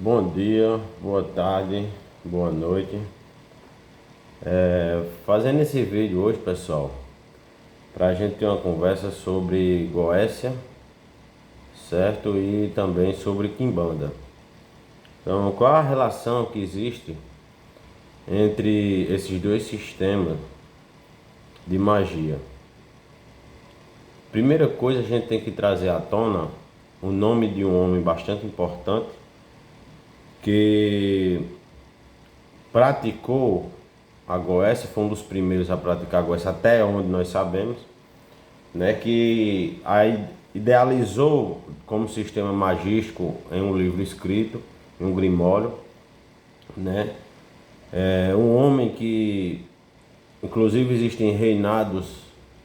Bom dia, boa tarde, boa noite. Fazendo esse vídeo hoje, pessoal, para a gente ter uma conversa sobre Goécia, certo? E também sobre Quimbanda. Então, qual a relação que existe entre esses dois sistemas de magia? Primeira coisa, a gente tem que trazer à tona o nome de um homem bastante importante que praticou a Goécia, foi um dos primeiros a praticar a Goécia até onde nós sabemos, né, que idealizou como sistema magístico em um livro escrito, em um grimório, né, um homem que, inclusive, existem reinados,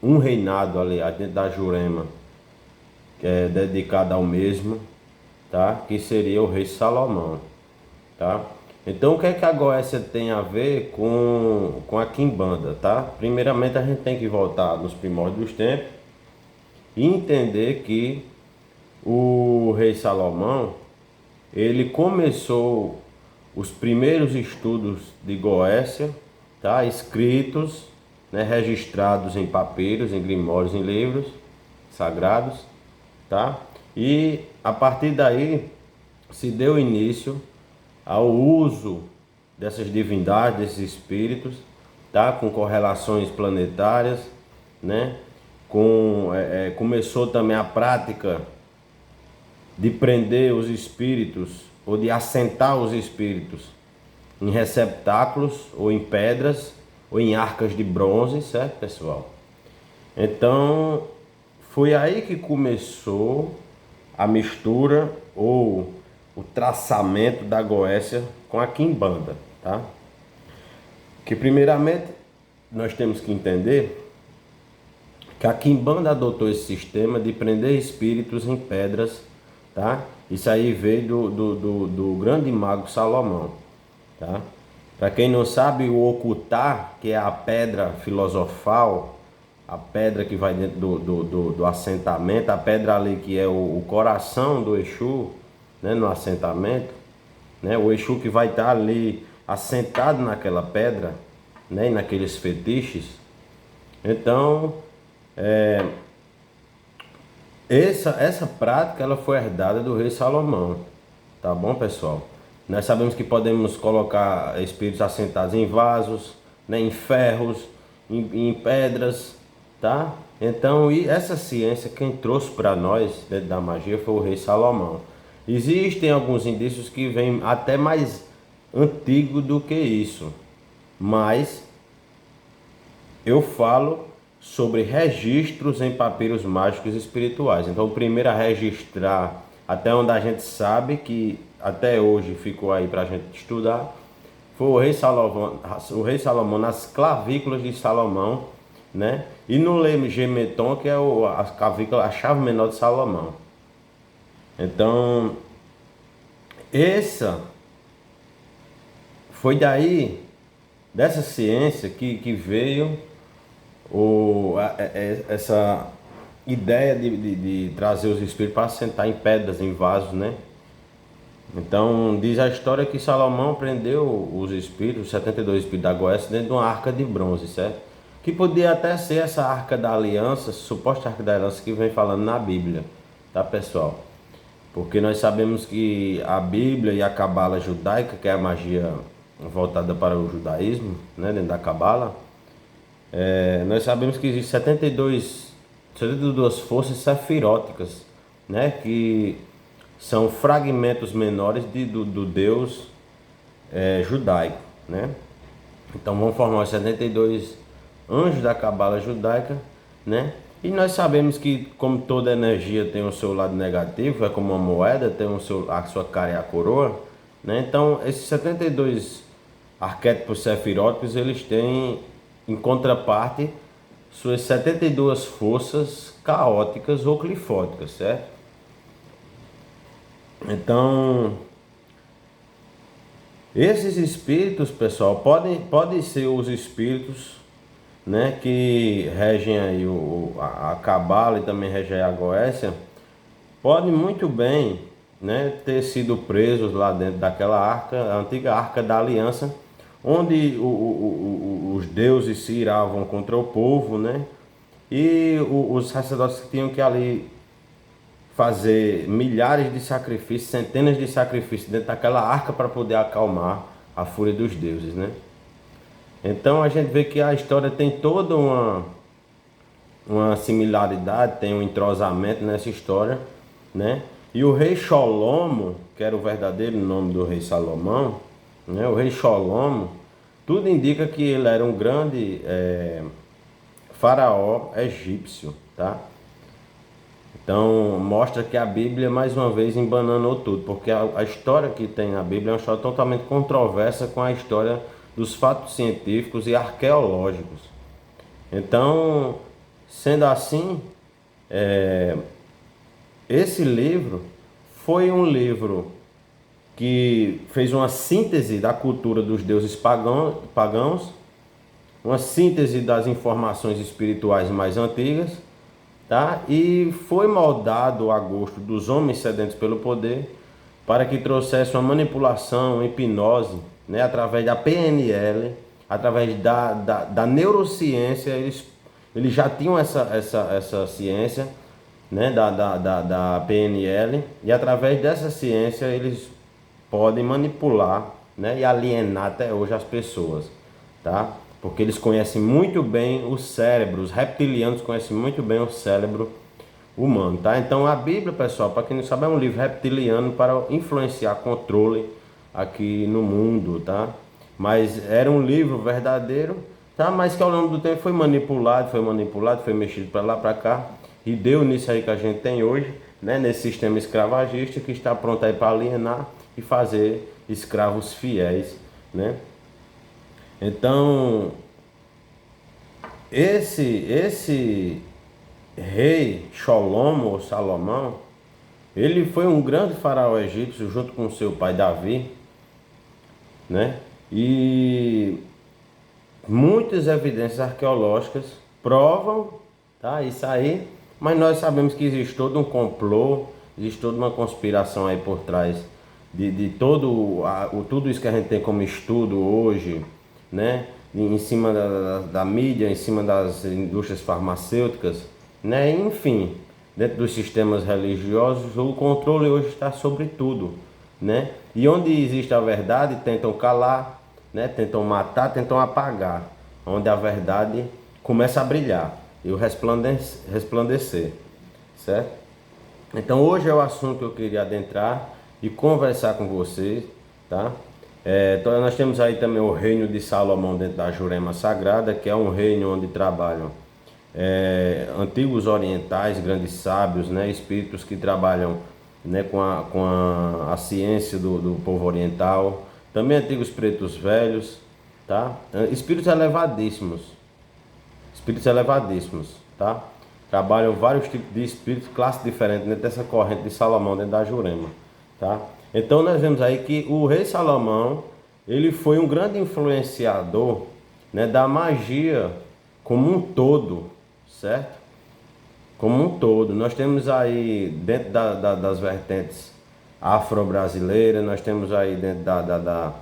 um reinado ali dentro da Jurema, que é dedicado ao mesmo, tá, que seria o rei Salomão, tá. Então, o que é que a Goécia tem a ver com a Quimbanda, tá? Primeiramente, a gente tem que voltar nos primórdios dos tempos e entender que o rei Salomão, ele começou os primeiros estudos de Goécia, tá? Escritos, né? Registrados em papiros, em grimórios, em livros sagrados, tá? E a partir daí se deu início ao uso dessas divindades, desses espíritos, tá? Com correlações planetárias, né? Começou também a prática de prender os espíritos ou de assentar os espíritos em receptáculos ou em pedras ou em arcas de bronze, certo, pessoal? Então, foi aí que começou a mistura ou o traçamento da Goécia com a Quimbanda, tá? Que primeiramente nós temos que entender que a Quimbanda adotou esse sistema de prender espíritos em pedras, tá? Isso aí veio do grande mago Salomão, tá? Para quem não sabe, o ocultar, que é a pedra filosofal, a pedra que vai dentro do assentamento, a pedra ali que é o coração do Exu, né, no assentamento, né? O Exu que vai estar ali assentado naquela pedra, né, e naqueles fetiches. Então, essa prática ela foi herdada do rei Salomão, tá bom, pessoal? Nós sabemos que podemos colocar espíritos assentados em vasos, né, em ferros, em pedras, tá? Então, e essa ciência quem trouxe para nós dentro da magia foi o rei Salomão. Existem alguns indícios que vêm até mais antigo do que isso, mas eu falo sobre registros em papiros mágicos espirituais. Então, o primeiro a registrar, até onde a gente sabe que até hoje ficou aí para a gente estudar, foi o rei Salomão nas clavículas de Salomão, né? E no Legemeton, que é a clavícula, a chave menor de Salomão. Então, essa foi daí, dessa ciência que veio essa ideia de trazer os espíritos para sentar em pedras, em vasos, né? Então, diz a história que Salomão prendeu os espíritos, os 72 espíritos da Goécia, dentro de uma arca de bronze, certo? Que podia até ser essa arca da aliança, suposta arca da aliança que vem falando na Bíblia, tá, pessoal? Porque nós sabemos que a Bíblia e a cabala judaica, que é a magia voltada para o judaísmo, né, dentro da cabala, nós sabemos que existem 72 forças sefiróticas, né, que são fragmentos menores do Deus judaico, né? Então vão formar os 72 anjos da cabala judaica, né? E nós sabemos que, como toda energia tem o seu lado negativo, é como uma moeda, tem a sua cara e a coroa, né? Então esses 72 arquétipos sefiróticos, eles têm em contraparte suas 72 forças caóticas ou clifóticas, certo? Então, esses espíritos, pessoal, podem ser os espíritos, né, que regem aí a cabala e também regem a Goécia, podem muito bem né, ter sido presos lá dentro daquela arca, a antiga arca da aliança, onde os deuses se iravam contra o povo, né? E os sacerdotes tinham que ali fazer milhares de sacrifícios, centenas de sacrifícios dentro daquela arca para poder acalmar a fúria dos deuses, né? Então a gente vê que a história tem toda uma similaridade, tem um entrosamento nessa história, né? E o rei Sholomo, que era o verdadeiro nome do rei Salomão, né? O rei Sholomo, tudo indica que ele era um grande faraó egípcio, tá? Então mostra que a Bíblia mais uma vez embananou tudo, porque a história que tem na Bíblia é uma história totalmente controversa com a história dos fatos científicos e arqueológicos. Então, sendo assim, esse livro foi um livro que fez uma síntese da cultura dos deuses pagãos, uma síntese das informações espirituais mais antigas, tá? E foi moldado a gosto dos homens sedentos pelo poder para que trouxesse uma manipulação, uma hipnose, né? Através da PNL, através da neurociência, eles já tinham essa ciência, né? Da PNL, e através dessa ciência eles podem manipular, né? E alienar até hoje as pessoas, tá? Porque eles conhecem muito bem o cérebro, os reptilianos conhecem muito bem o cérebro humano, tá? Então a Bíblia, pessoal, para quem não sabe, é um livro reptiliano para influenciar controle aqui no mundo, tá? Mas era um livro verdadeiro, tá? Mas que ao longo do tempo foi manipulado, foi mexido para lá, para cá, e deu nisso aí que a gente tem hoje, né? Nesse sistema escravagista que está pronto aí para alienar e fazer escravos fiéis, né? Então, esse rei Sholomo ou Salomão, ele foi um grande faraó egípcio junto com seu pai Davi, né? E muitas evidências arqueológicas provam, tá, isso aí, mas nós sabemos que existe todo um complô, existe toda uma conspiração aí por trás de tudo isso que a gente tem como estudo hoje, né? Em cima da mídia, em cima das indústrias farmacêuticas, né? Enfim, dentro dos sistemas religiosos, o controle hoje está sobre tudo, né? E onde existe a verdade, tentam calar, né? Tentam matar, tentam apagar. Onde a verdade começa a brilhar e o resplandecer, certo? Então hoje é o assunto que eu queria adentrar e conversar com vocês, tá? Então nós temos aí também o reino de Salomão dentro da Jurema Sagrada, que é um reino onde trabalham antigos orientais, grandes sábios, né? Espíritos que trabalham, né, com a ciência do povo oriental, também antigos pretos velhos, tá? Espíritos elevadíssimos, tá? Trabalham vários tipos de espíritos, classes diferentes dentro dessa corrente de Salomão, dentro da Jurema, tá? Então nós vemos aí que o rei Salomão, ele foi um grande influenciador, né, da magia como um todo, certo? Como um todo. Nós temos aí dentro das vertentes afro-brasileiras, nós temos aí dentro da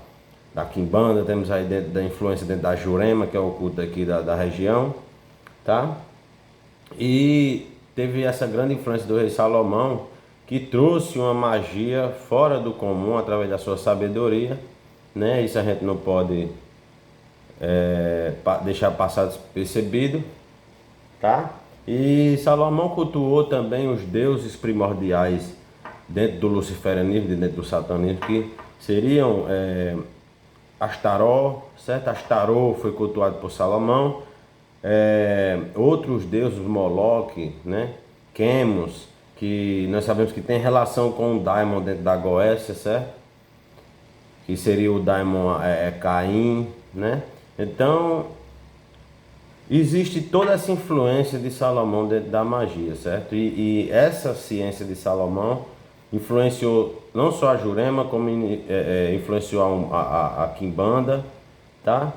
Quimbanda, temos aí dentro da influência dentro da Jurema, que é o culto aqui da região, tá? E teve essa grande influência do rei Salomão, que trouxe uma magia fora do comum através da sua sabedoria, né? Isso a gente não pode deixar passar despercebido, tá? E Salomão cultuou também os deuses primordiais dentro do luciferianismo, dentro do satanismo, que seriam Astaró, certo? Astarô foi cultuado por Salomão. Outros deuses, Moloque, né? Quemos, que nós sabemos que tem relação com o Daimon dentro da Goécia, certo? Que seria o Daimon Caim, né? Então, existe toda essa influência de Salomão dentro da magia, certo? E essa ciência de Salomão influenciou não só a Jurema, como influenciou a Quimbanda, tá?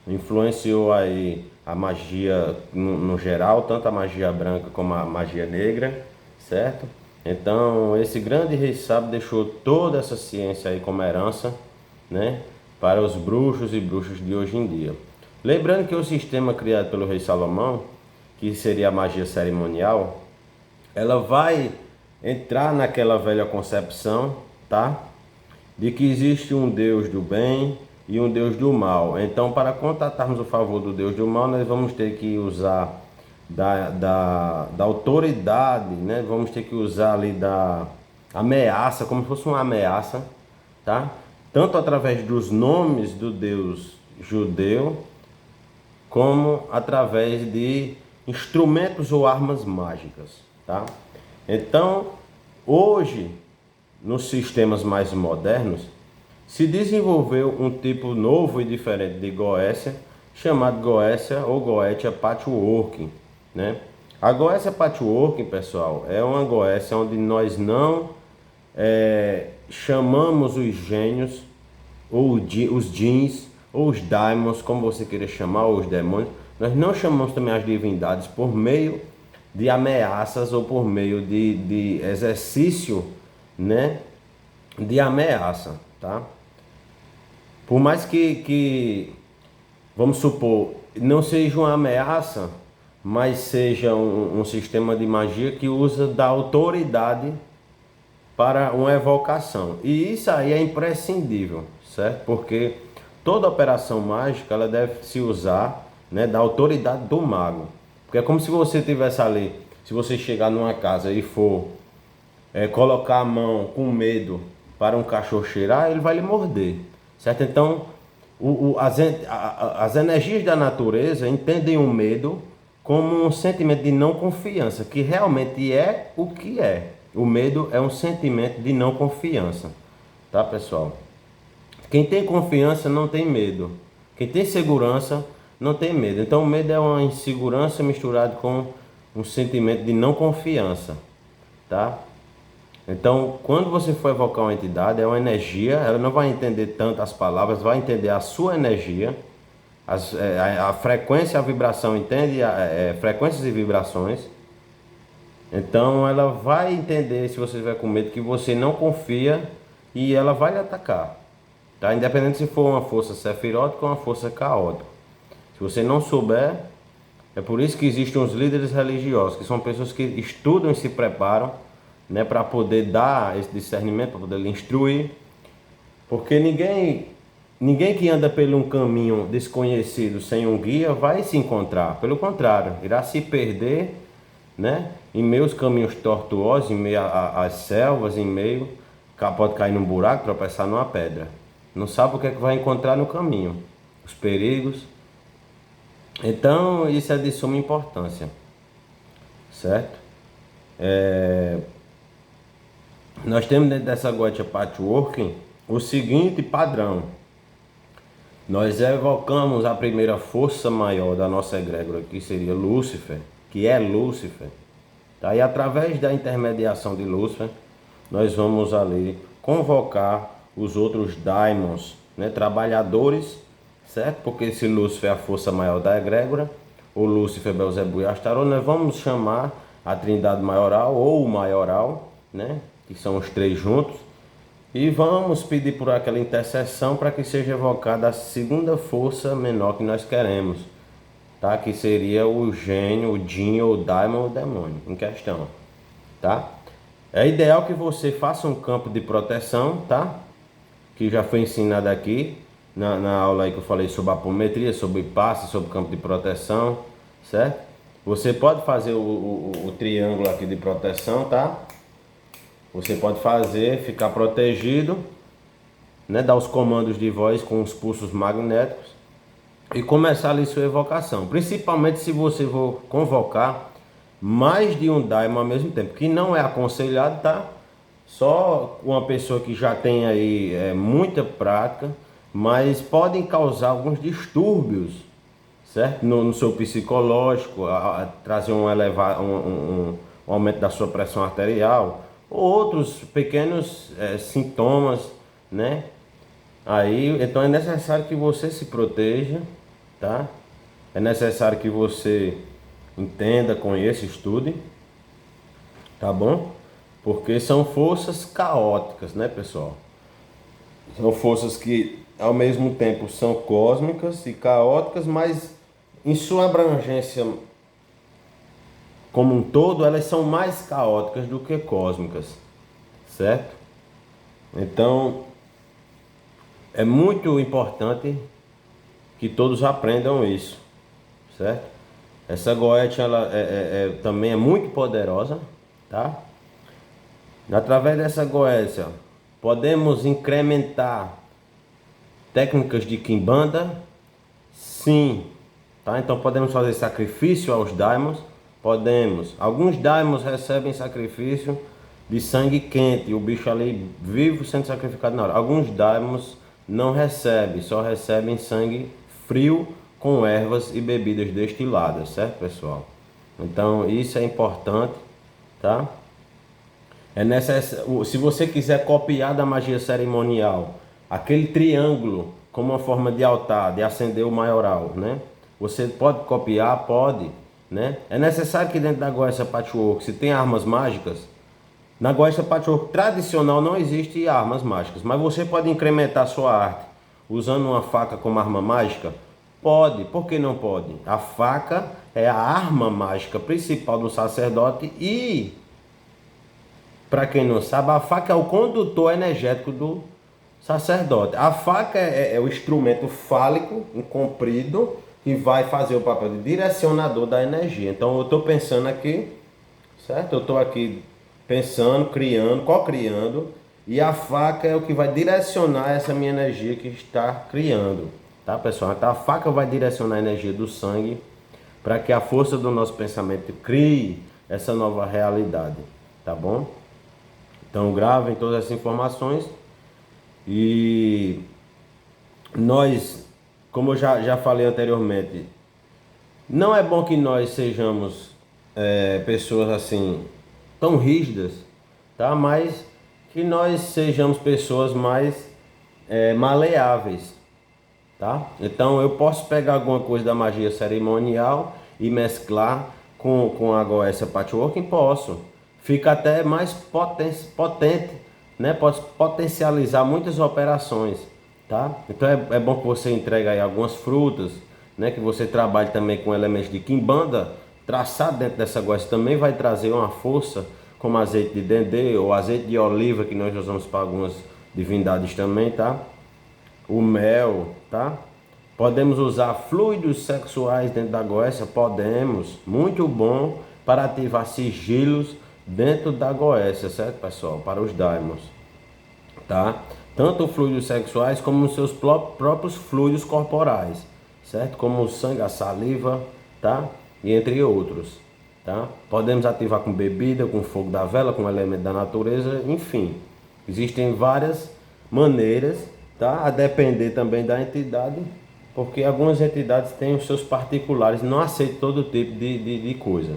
Influenciou aí a magia no geral, tanto a magia branca como a magia negra, certo? Então, esse grande rei sábio deixou toda essa ciência aí como herança, né, para os bruxos e bruxas de hoje em dia. Lembrando que o sistema criado pelo rei Salomão, que seria a magia cerimonial, ela vai entrar naquela velha concepção, tá? De que existe um Deus do bem e um Deus do mal. Então, para contatarmos o favor do Deus do mal, nós vamos ter que usar da autoridade, né? Vamos ter que usar ali da ameaça, como se fosse uma ameaça, tá? Tanto através dos nomes do Deus judeu, como através de instrumentos ou armas mágicas, tá? Então, hoje, nos sistemas mais modernos, se desenvolveu um tipo novo e diferente de Goécia, chamado Goécia ou Goetia Patchworking, né? A Goécia Patchworking, pessoal, é uma Goécia onde nós não chamamos os gênios, ou os jeans, ou os daimons, como você queira chamar, ou os demônios. Nós não chamamos também as divindades por meio de ameaças ou por meio de exercício, né, de ameaça, tá? Por mais que, vamos supor, não seja uma ameaça, mas seja um sistema de magia que usa da autoridade para uma evocação. E isso aí é imprescindível, certo? Porque toda operação mágica ela deve se usar, né, da autoridade do mago. Porque é como se você tivesse ali, se você chegar numa casa e for colocar a mão com medo para um cachorro cheirar, ele vai lhe morder, certo? Então, as energias da natureza entendem o medo como um sentimento de não confiança, que realmente é o que é. O medo é um sentimento de não confiança, tá, pessoal? Quem tem confiança não tem medo. Quem tem segurança não tem medo. Então, o medo é uma insegurança misturada com um sentimento de não confiança, tá? Então, quando você for evocar uma entidade, é uma energia, ela não vai entender tanto as palavras, vai entender a sua energia, a frequência, a vibração, entende? Frequências e vibrações. Então, ela vai entender, se você estiver com medo, que você não confia e ela vai lhe atacar, tá? Independente se for uma força sefirótica ou uma força caótica. Se você não souber, é por isso que existem os líderes religiosos, que são pessoas que estudam e se preparam, né, para poder dar esse discernimento, para poder lhe instruir, porque ninguém que anda por um caminho desconhecido sem um guia vai se encontrar. Pelo contrário, irá se perder, né, em meus caminhos tortuosos, em meio às selvas, em meio, pode cair num buraco, tropeçar numa pedra. Não sabe o que é que vai encontrar no caminho, os perigos. Então, isso é de suma importância, certo? Nós temos dentro dessa Goetia Patchworking o seguinte padrão. Nós evocamos a primeira força maior da nossa egrégora, que seria Lúcifer, que é Lúcifer. Tá? E através da intermediação de Lúcifer, nós vamos ali convocar os outros daimons, né, trabalhadores, certo? Porque esse Lúcifer é a força maior da egrégora, o Lúcifer, Belzebu e Astaroth, nós vamos chamar a Trindade Maioral ou o Maioral, né, que são os três juntos, e vamos pedir por aquela intercessão para que seja evocada a segunda força menor que nós queremos, tá? Que seria o gênio, o Jin, ou o Daimon, ou o demônio em questão, tá? É ideal que você faça um campo de proteção, tá? Que já foi ensinado aqui na aula aí que eu falei sobre apometria, sobre passe, sobre campo de proteção, certo? Você pode fazer o triângulo aqui de proteção, tá? Você pode fazer, ficar protegido, né? Dar os comandos de voz com os pulsos magnéticos e começar ali sua evocação. Principalmente se você for convocar mais de um daimon ao mesmo tempo, que não é aconselhado, tá? Só uma pessoa que já tem aí muita prática, mas podem causar alguns distúrbios, certo? No seu psicológico, trazer um aumento da sua pressão arterial, ou outros pequenos sintomas, né? Aí, então é necessário que você se proteja, tá? É necessário que você entenda, conheça, estude, tá bom? porque são forças caóticas, né, pessoal? São forças que ao mesmo tempo são cósmicas e caóticas, mas em sua abrangência como um todo, elas são mais caóticas do que cósmicas, certo? Então, é muito importante que todos aprendam isso, certo? Essa goethe, ela também é muito poderosa, tá? Através dessa goécia, podemos incrementar técnicas de quimbanda? Sim, tá? Então podemos fazer sacrifício aos daimons? Podemos. Alguns daimons recebem sacrifício de sangue quente, o bicho ali vivo sendo sacrificado na hora. Alguns daimons não recebem, só recebem sangue frio com ervas e bebidas destiladas, certo, pessoal? Então isso é importante, tá? Se você quiser copiar da magia cerimonial aquele triângulo como uma forma de altar, de acender o maioral, né? Você pode copiar, pode, né? É necessário que dentro da Goécia Patchwork, se tem armas mágicas, na Goécia Patchwork tradicional não existe armas mágicas, mas você pode incrementar sua arte usando uma faca como arma mágica? Pode, por que não pode? A faca é a arma mágica principal do sacerdote e, para quem não sabe, a faca é o condutor energético do sacerdote. A faca é o instrumento fálico, comprido, que vai fazer o papel de direcionador da energia. Então eu estou pensando aqui, certo? Eu estou aqui pensando, criando, co-criando, e a faca é o que vai direcionar essa minha energia que está criando, tá, pessoal? Então a faca vai direcionar a energia do sangue para que a força do nosso pensamento crie essa nova realidade, tá bom? Então gravem todas essas informações e nós, como eu já falei anteriormente, não é bom que nós sejamos pessoas assim tão rígidas, tá? Mas que nós sejamos pessoas mais maleáveis, tá? Então eu posso pegar alguma coisa da magia cerimonial e mesclar com a Goécia Patchwork? Posso. Fica até mais potente, né? Pode potencializar muitas operações, tá? Então é bom que você entregue aí algumas frutas, né? Que você trabalhe também com elementos de quimbanda, traçado dentro dessa Goécia também vai trazer uma força, como azeite de dendê ou azeite de oliva, que nós usamos para algumas divindades também, tá? O mel, tá? Podemos usar fluidos sexuais dentro da Goécia? Podemos. Muito bom para ativar sigilos dentro da Goécia, certo, pessoal? Para os daimons, tá? Tanto fluidos sexuais como os seus próprios fluidos corporais, certo? Como o sangue, a saliva, tá? E entre outros, tá? Podemos ativar com bebida, com fogo da vela, com elemento da natureza, enfim. Existem várias maneiras, tá? A depender também da entidade, porque algumas entidades têm os seus particulares, não aceitam todo tipo de coisa,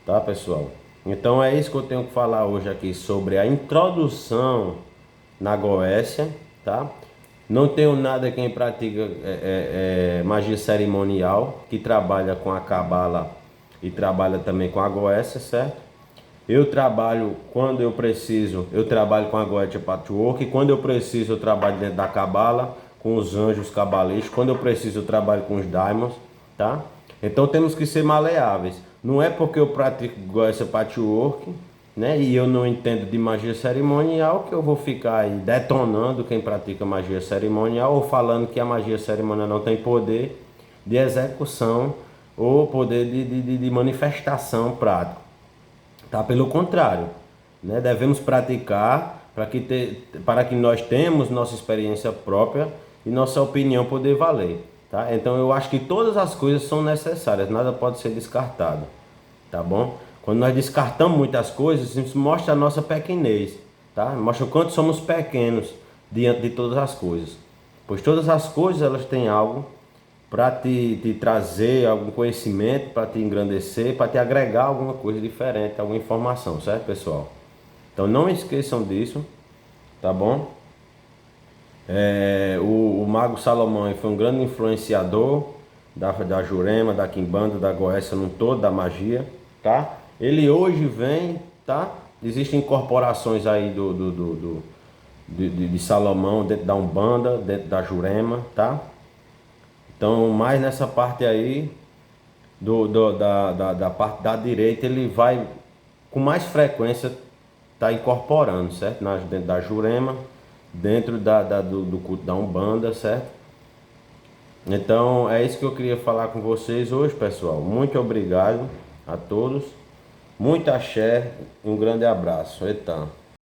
tá, pessoal? Então é isso que eu tenho que falar hoje aqui sobre a introdução na Goécia, tá? Não tenho nada quem pratica magia cerimonial, que trabalha com a cabala e trabalha também com a Goécia, certo? Eu trabalho quando eu preciso, eu trabalho com a Goécia Patchwork, quando eu preciso eu trabalho dentro da cabala, com os anjos cabalísticos, quando eu preciso eu trabalho com os daimons, tá? Então temos que ser maleáveis. Não é porque eu pratico Goécia Patchwork, né, e eu não entendo de magia cerimonial que eu vou ficar aí detonando quem pratica magia cerimonial ou falando que a magia cerimonial não tem poder de execução ou poder de manifestação prático, tá? Pelo contrário, né, devemos praticar para que nós tenhamos nossa experiência própria e nossa opinião poder valer, tá? Então eu acho que todas as coisas são necessárias, nada pode ser descartado, tá bom? Quando nós descartamos muitas coisas, isso mostra a nossa pequenez, tá? Mostra o quanto somos pequenos diante de todas as coisas. Pois todas as coisas elas têm algo para te trazer algum conhecimento, para te engrandecer, para te agregar alguma coisa diferente, alguma informação, certo, pessoal? Então não esqueçam disso, tá bom? O Mago Salomão foi um grande influenciador da Jurema, da Quimbanda, da Goécia no todo, da magia, tá? Ele hoje vem, tá? Existem incorporações aí de Salomão dentro da Umbanda, dentro da Jurema, tá? Então, mais nessa parte aí, da parte da direita, ele vai com mais frequência tá incorporando, certo? Dentro da Jurema, dentro do culto da Umbanda, certo? Então, é isso que eu queria falar com vocês hoje, pessoal. Muito obrigado a todos. Muito axé e um grande abraço. Eita.